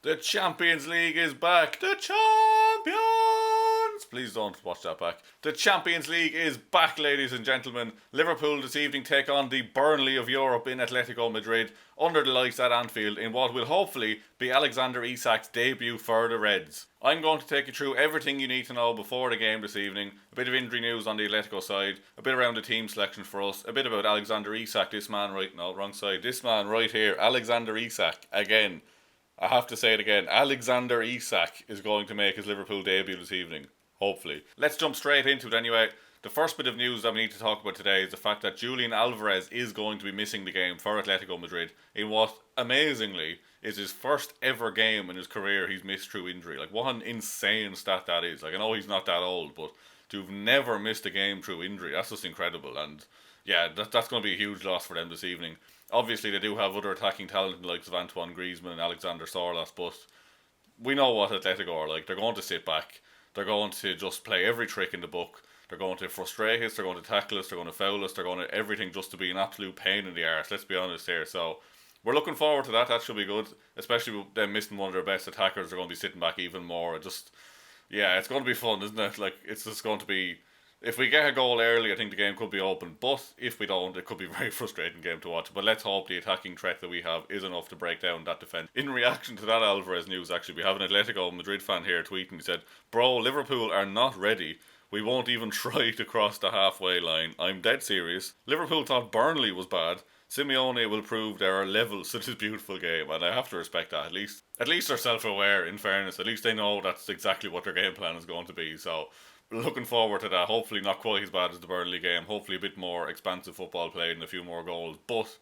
The Champions League is back. The champions! Please don't watch that back. The Champions League is back, ladies and gentlemen. Liverpool this evening take on the Burnley of Europe in Atletico Madrid under the lights at Anfield in what will hopefully be Alexander Isak's debut for the Reds. I'm going to take you through everything you need to know before the game this evening, a bit of injury news on the Atletico side, a bit around the team selection for us, a bit about Alexander Isak, this man right here, Alexander Isak, again. I have to say it again. Alexander Isak is going to make his Liverpool debut this evening. Hopefully. Let's jump straight into it anyway. The first bit of news that we need to talk about today is the fact that Julian Alvarez is going to be missing the game for Atletico Madrid in what, amazingly, is his first ever game in his career he's missed through injury. Like, what an insane stat that is. Like, I know he's not that old, but to have never missed a game through injury, that's just incredible. And yeah, that's going to be a huge loss for them this evening. Obviously, they do have other attacking talent in the likes of Antoine Griezmann and Alexander Sorloth, but we know what Atletico are like. They're going to sit back. They're going to just play every trick in the book. They're going to frustrate us. They're going to tackle us. They're going to foul us. They're going to everything just to be an absolute pain in the arse. Let's be honest here. So we're looking forward to that. That should be good, especially with them missing one of their best attackers. They're going to be sitting back even more. Yeah, it's going to be fun, isn't it? Like, it's just going to be. If we get a goal early, I think the game could be open. But if we don't, it could be a very frustrating game to watch. But let's hope the attacking threat that we have is enough to break down that defence. In reaction to that Alvarez news, actually, we have an Atletico Madrid fan here tweeting. He said, "Bro, Liverpool are not ready. We won't even try to cross the halfway line. I'm dead serious. Liverpool thought Burnley was bad. Simeone will prove there are levels to this beautiful game." And I have to respect that. At least they're self-aware, in fairness. At least they know that's exactly what their game plan is going to be. So looking forward to that. Hopefully not quite as bad as the Burnley game. Hopefully a bit more expansive football played and a few more goals. But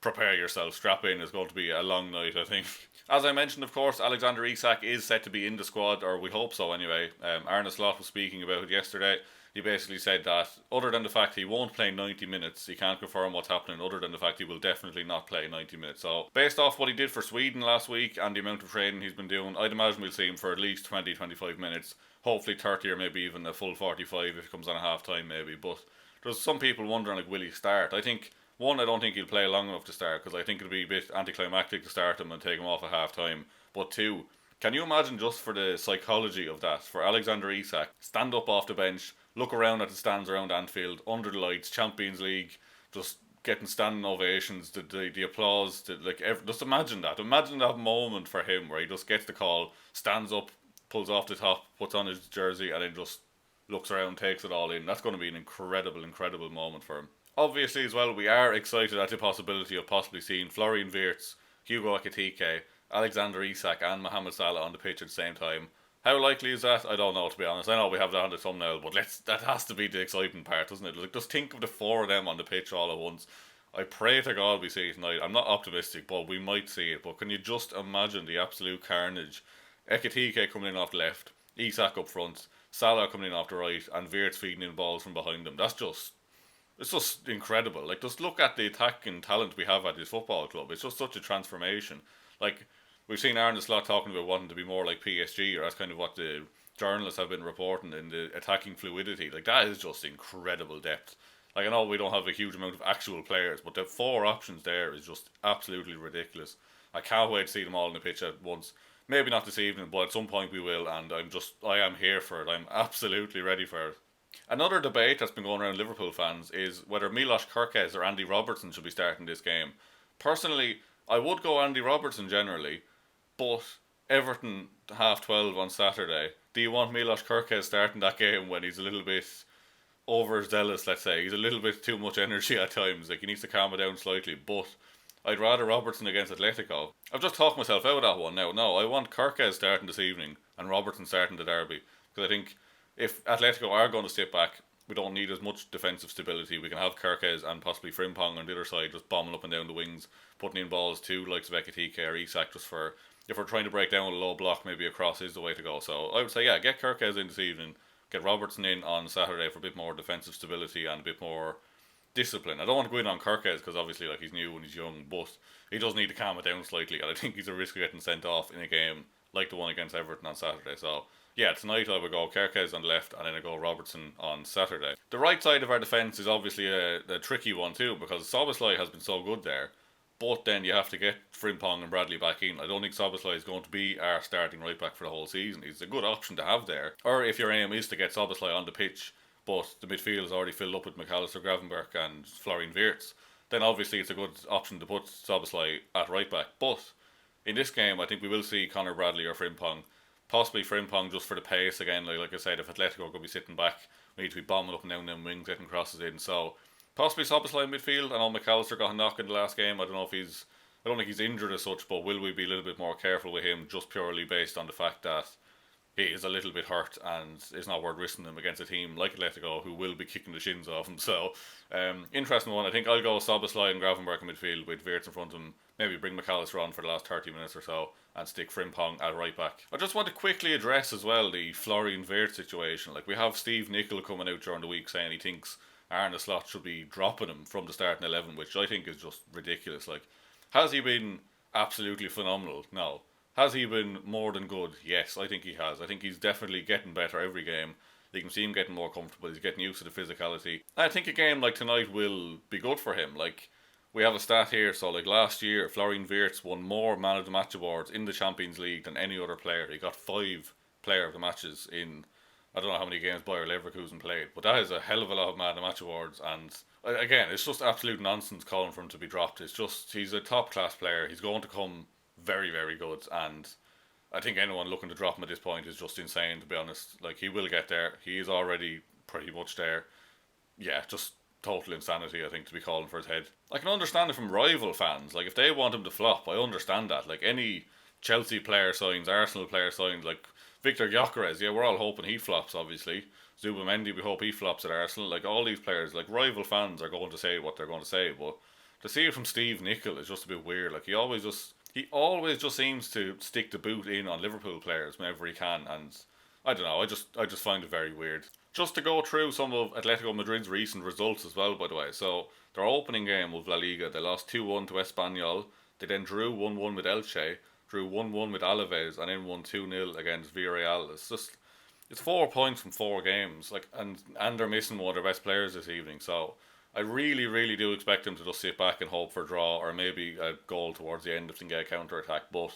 prepare yourself. Strap in. It's going to be a long night, I think. As I mentioned, of course, Alexander Isak is set to be in the squad, or we hope so anyway. Arne Slot was speaking about it yesterday. He basically said that other than the fact he won't play 90 minutes, he can't confirm what's happening, other than the fact he will definitely not play 90 minutes. So based off what he did for Sweden last week and the amount of training he's been doing, I'd imagine we'll see him for at least 20-25 minutes. Hopefully 30 or maybe even a full 45 if he comes on a half time maybe. But there's some people wondering, like, will he start? I don't think he'll play long enough to start, because I think it'll be a bit anticlimactic to start him and take him off at half time. But two, can you imagine, just for the psychology of that, for Alexander Isak, stand up off the bench, look around at the stands around Anfield, under the lights, Champions League, just getting standing ovations, the applause, just imagine that. Imagine that moment for him where he just gets the call, stands up, pulls off the top, puts on his jersey, and then just looks around, takes it all in. That's going to be an incredible moment for him. Obviously, as well, we are excited at the possibility of possibly seeing Florian Wirtz, Hugo Ekitike, Alexander Isak, and Mohamed Salah on the pitch at the same time. How likely is that? I don't know, to be honest. I know we have that on the thumbnail, but that has to be the exciting part, doesn't it? Like, just think of the four of them on the pitch all at once. I pray to God we see it tonight. I'm not optimistic, but we might see it. But can you just imagine the absolute carnage? Ekitike coming in off the left, Isak up front, Salah coming in off the right, and Wirtz feeding in balls from behind them. It's just incredible. Like, just look at the attacking talent we have at this football club. It's just such a transformation. Like, we've seen Arne Slot talking about wanting to be more like PSG, or that's kind of what the journalists have been reporting in the attacking fluidity. Like, that is just incredible depth. Like, I know we don't have a huge amount of actual players, but the four options there is just absolutely ridiculous. I can't wait to see them all on the pitch at once. Maybe not this evening, but at some point we will, and I am here for it. I'm absolutely ready for it. Another debate that's been going around Liverpool fans is whether Milos Kerkez or Andy Robertson should be starting this game. Personally, I would go Andy Robertson generally, but Everton half 12 on Saturday. Do you want Milos Kerkez starting that game when he's a little bit overzealous, let's say? He's a little bit too much energy at times. Like, he needs to calm it down slightly, but I'd rather Robertson against Atletico. I've just talked myself out of that one now. No, I want Kerkez starting this evening and Robertson starting the derby, because I think if Atletico are going to sit back, we don't need as much defensive stability. We can have Kerkez and possibly Frimpong on the other side just bombing up and down the wings, putting in balls to likes of Ekitike or Isak, just for, if we're trying to break down a low block, maybe a cross is the way to go. So I would say, yeah, get Kerkez in this evening, get Robertson in on Saturday for a bit more defensive stability and a bit more discipline. I don't want to go in on Kerkez because obviously, like, he's new and he's young, but he does need to calm it down slightly, and I think he's a risk of getting sent off in a game like the one against Everton on Saturday. So yeah, tonight I would go Kerkez on the left and then I go Robertson on Saturday. The right side of our defence is obviously a tricky one too, because Szoboszlai has been so good there, but then you have to get Frimpong and Bradley back in. I don't think Szoboszlai is going to be our starting right back for the whole season. He's a good option to have there. Or if your aim is to get Szoboszlai on the pitch, but the midfield is already filled up with McAllister, Gravenberch and Florian Wirtz, then obviously it's a good option to put Szoboszlai at right back. But in this game, I think we will see Conor, Bradley or Frimpong. Possibly Frimpong just for the pace again. Like I said, if Atletico are going to be sitting back, we need to be bombing up and down them wings, getting crosses in. So possibly Szoboszlai in midfield. I know McAllister got a knock in the last game. I don't know if I don't think he's injured as such, but will we be a little bit more careful with him just purely based on the fact that he is a little bit hurt and it's not worth risking him against a team like Atletico who will be kicking the shins off him. So, interesting one. I think I'll go Szoboszlai and Gravenberch in midfield with Wirtz in front of him. Maybe bring McAllister on for the last 30 minutes or so and stick Frimpong at right back. I just want to quickly address as well the Florian Wirtz situation. Like, we have Steve Nicol coming out during the week saying he thinks Arne Slot should be dropping him from the starting 11, which I think is just ridiculous. Like, has he been absolutely phenomenal? No. Has he been more than good? Yes, I think he has. I think he's definitely getting better every game. You can see him getting more comfortable. He's getting used to the physicality. I think a game like tonight will be good for him. Like, we have a stat here. So, like, last year, Florian Wirtz won more Man of the Match awards in the Champions League than any other player. He got 5 Player of the Matches in, I don't know how many games Bayer Leverkusen played, but that is a hell of a lot of Man of the Match awards. And again, it's just absolute nonsense calling for him to be dropped. It's just, he's a top class player. He's going to come very, very good, and I think anyone looking to drop him at this point is just insane, to be honest. Like, he will get there. He is already pretty much there. Yeah, just total insanity, I think, to be calling for his head. I can understand it from rival fans. Like, if they want him to flop, I understand that. Like, any Chelsea player signs, Arsenal player signs, like Victor Gyökeres, yeah, we're all hoping he flops, obviously. Zubamendi, we hope he flops at Arsenal. Like, all these players, like, rival fans are going to say what they're going to say, but to see it from Steve Nicol is just a bit weird. Like, he always just seems to stick the boot in on Liverpool players whenever he can, and I don't know, I just find it very weird. Just to go through some of Atletico Madrid's recent results as well, by the way. So, their opening game with La Liga, they lost 2-1 to Espanyol, they then drew 1-1 with Elche, drew 1-1 with Alaves, and then won 2-0 against Villarreal. It's 4 points from 4 games, like, and they're missing one of their best players this evening, so I really, really do expect him to just sit back and hope for a draw or maybe a goal towards the end if they can get a counter-attack. But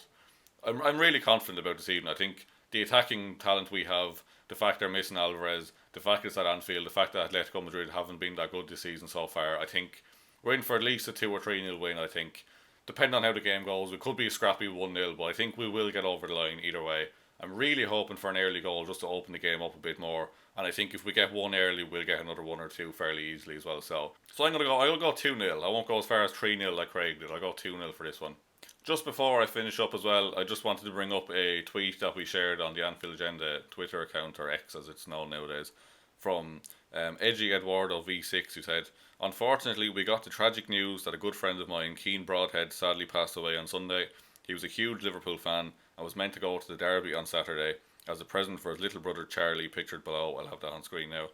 I'm really confident about this evening. I think the attacking talent we have, the fact they're missing Alvarez, the fact it's at Anfield, the fact that Atletico Madrid haven't been that good this season so far, I think we're in for at least a 2 or 3-0 win, I think. Depending on how the game goes, it could be a scrappy 1-0, but I think we will get over the line either way. I'm really hoping for an early goal just to open the game up a bit more. And I think if we get one early, we'll get another 1 or 2 fairly easily as well. So I'll go 2-0. I won't go as far as 3-0 like Craig did. I'll go 2-0 for this one. Just before I finish up as well, I just wanted to bring up a tweet that we shared on the Anfield Agenda Twitter account, or X as it's known nowadays, from Edgy Eduardo V6, who said, "Unfortunately, we got the tragic news that a good friend of mine, Keane Broadhead, sadly passed away on Sunday. He was a huge Liverpool fan and was meant to go to the derby on Saturday as a present for his little brother Charlie, pictured below." I'll have that on screen now.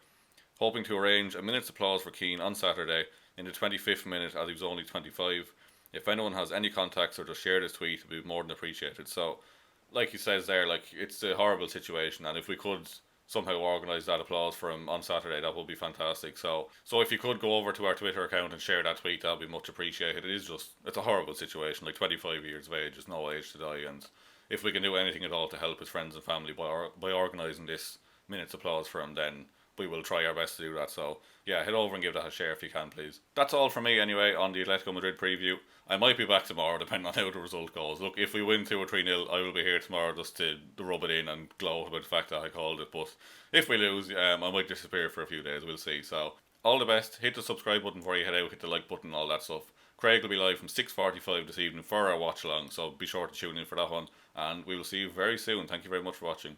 "Hoping to arrange a minute's applause for Keane on Saturday in the 25th minute as he was only 25. If anyone has any contacts or just share this tweet, it would be more than appreciated." So, like he says there, like, it's a horrible situation, and if we could somehow organise that applause for him on Saturday, that would be fantastic. So if you could go over to our Twitter account and share that tweet, that would be much appreciated. It's a horrible situation. Like, 25 years of age is no age to die, and if we can do anything at all to help his friends and family by organising this minute's applause for him, then we will try our best to do that. So yeah, head over and give that a share if you can, please. That's all from me anyway on the Atletico Madrid preview. I might be back tomorrow depending on how the result goes. Look, if we win 2 or 3-0, I will be here tomorrow just to rub it in and gloat about the fact that I called it. But if we lose, I might disappear for a few days, we'll see. So all the best. Hit the subscribe button before you head out, hit the like button, all that stuff. Craig will be live from 6:45 this evening for our watch along, so be sure to tune in for that one, and we will see you very soon. Thank you very much for watching.